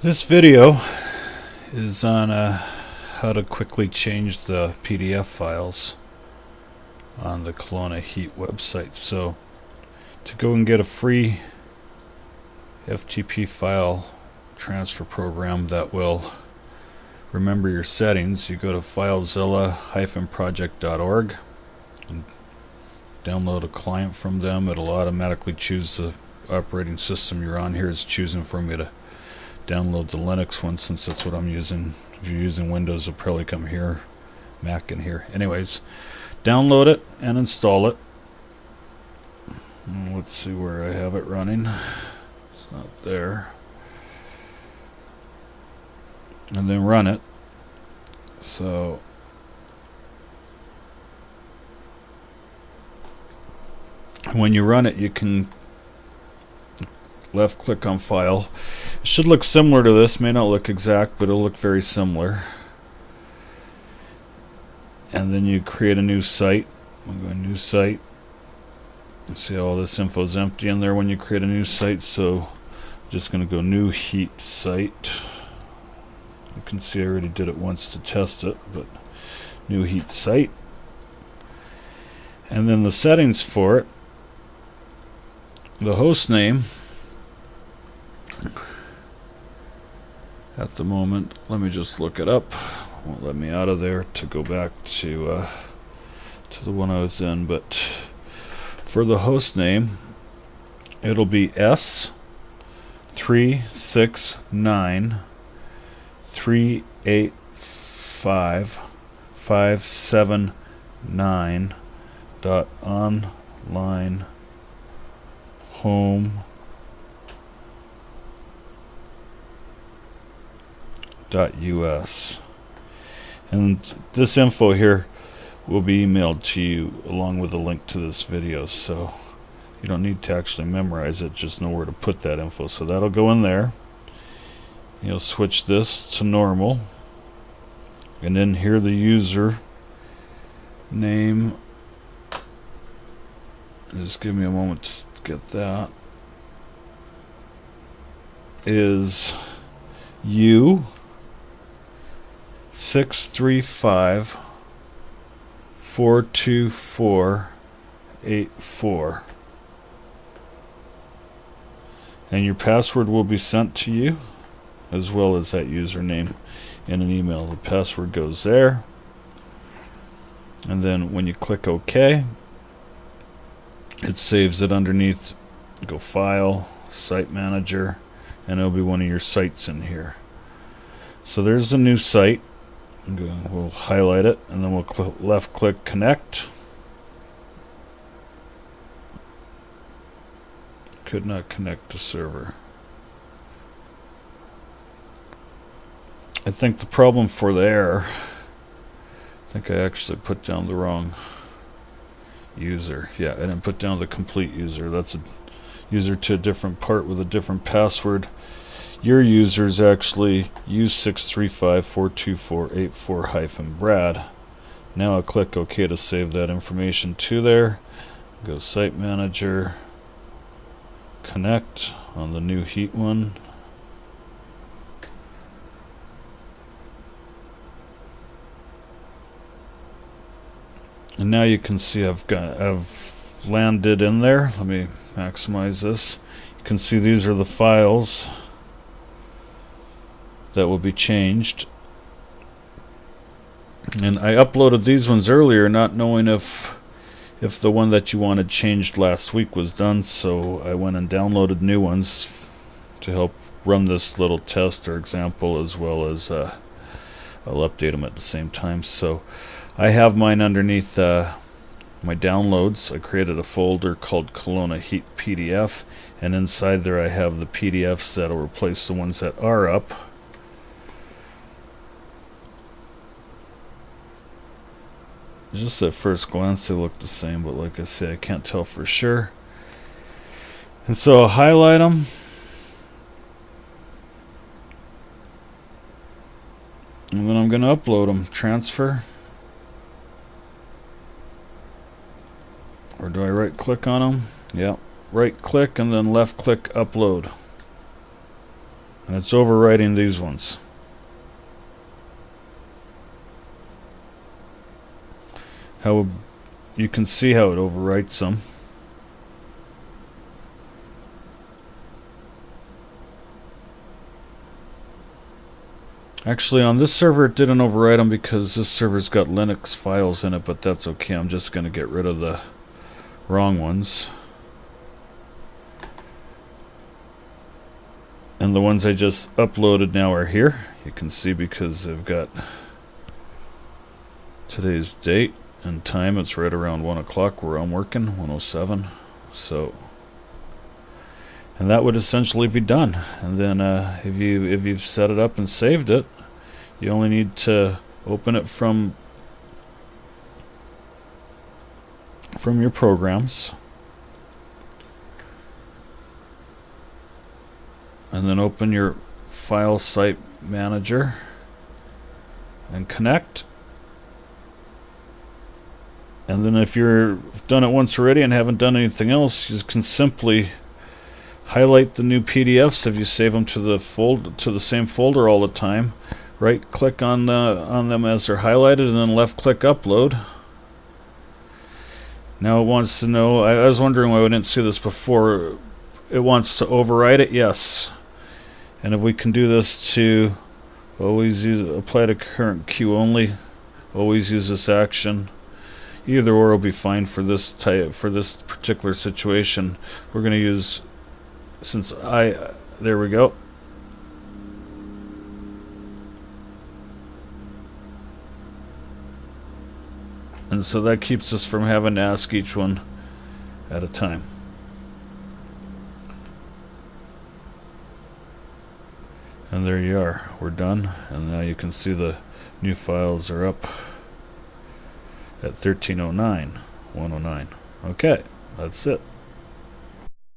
This video is on how to quickly change the PDF files on the Kelowna Heat website. So to go and get a free FTP file transfer program that will remember your settings, you go to filezilla-project.org and download a client from them. It'll automatically choose the operating system you're on. Here it's choosing for me to download the Linux one since that's what I'm using. If you're using Windows, it'll probably come here, Mac in here. Anyways, download it and install it. Let's see where I have it running. It's not there. And then run it. So when you run it, you can left click on file. It should look similar to this, may not look exact, but it'll look very similar. And then you create a new site. I'll go to new site. See all this info is empty in there when you create a new site, so I'm just going to go new heat site. You can see I already did it once to test it, but new heat site. And then the settings for it, the host name at the moment, let me just look it up, won't let me out of there to go back to the one I was in, but for the host name it'll be S369385579.onlinehome.us, and this info here will be emailed to you along with a link to this video, so you don't need to actually memorize it, just know where to put that info. So that'll go in there. You'll switch this to normal, and then here the user name, just give me a moment to get that, is U63542484, and your password will be sent to you as well as that username in an email. The password goes there, and then when you click OK, it saves it underneath. Go File, Site Manager, and it'll be one of your sites in here. So there's the new site. We'll highlight it, and then we'll left click Connect. Could not connect to server. I think the problem for the error, I think I actually put down the wrong user. Yeah, I didn't put down the complete user. That's a user to a different part with a different password. Your user is actually U63542484-Brad. Now I'll click OK to save that information to there. Go Site Manager, Connect on the new heat one. And now you can see I've landed in there. Let me maximize this. You can see these are the files that will be changed. And I uploaded these ones earlier not knowing if the one that you wanted changed last week was done, so I went and downloaded new ones to help run this little test or example, as well as I'll update them at the same time. So I have mine underneath my downloads. I created a folder called Kelowna Heat PDF, and inside there I have the PDFs that will replace the ones that are up. Just at first glance they look the same, but like I say, I can't tell for sure. And so I'll highlight them, and then I'm going to upload them. Transfer, or do I right click on them? Yeah, right click and then left click upload. and it's overwriting these ones. How you can see how it overwrites them. Actually, on this server it didn't overwrite them because this server's got Linux files in it, but that's okay. I'm just going to get rid of the wrong ones. And the ones I just uploaded now are here. You can see because they've got today's date and time. It's right around 1 o'clock where I'm working, 1:07. So, and that would essentially be done. And then if you've set it up and saved it, you only need to open it from your programs, and then open your file site manager and connect. And then if you've done it once already and haven't done anything else, you can simply highlight the new PDFs if you save them to the same folder all the time. Right click on them as they're highlighted, and then left click upload. Now it wants to know, I was wondering why we didn't see this before. It wants to overwrite it, yes. And if we can do this to always apply to current queue only, always use this action. Either or will be fine for this particular situation. We're going to use, there we go. And so that keeps us from having to ask each one at a time. And there you are, we're done. And now you can see the new files are up at 1309, 109. Okay, that's it.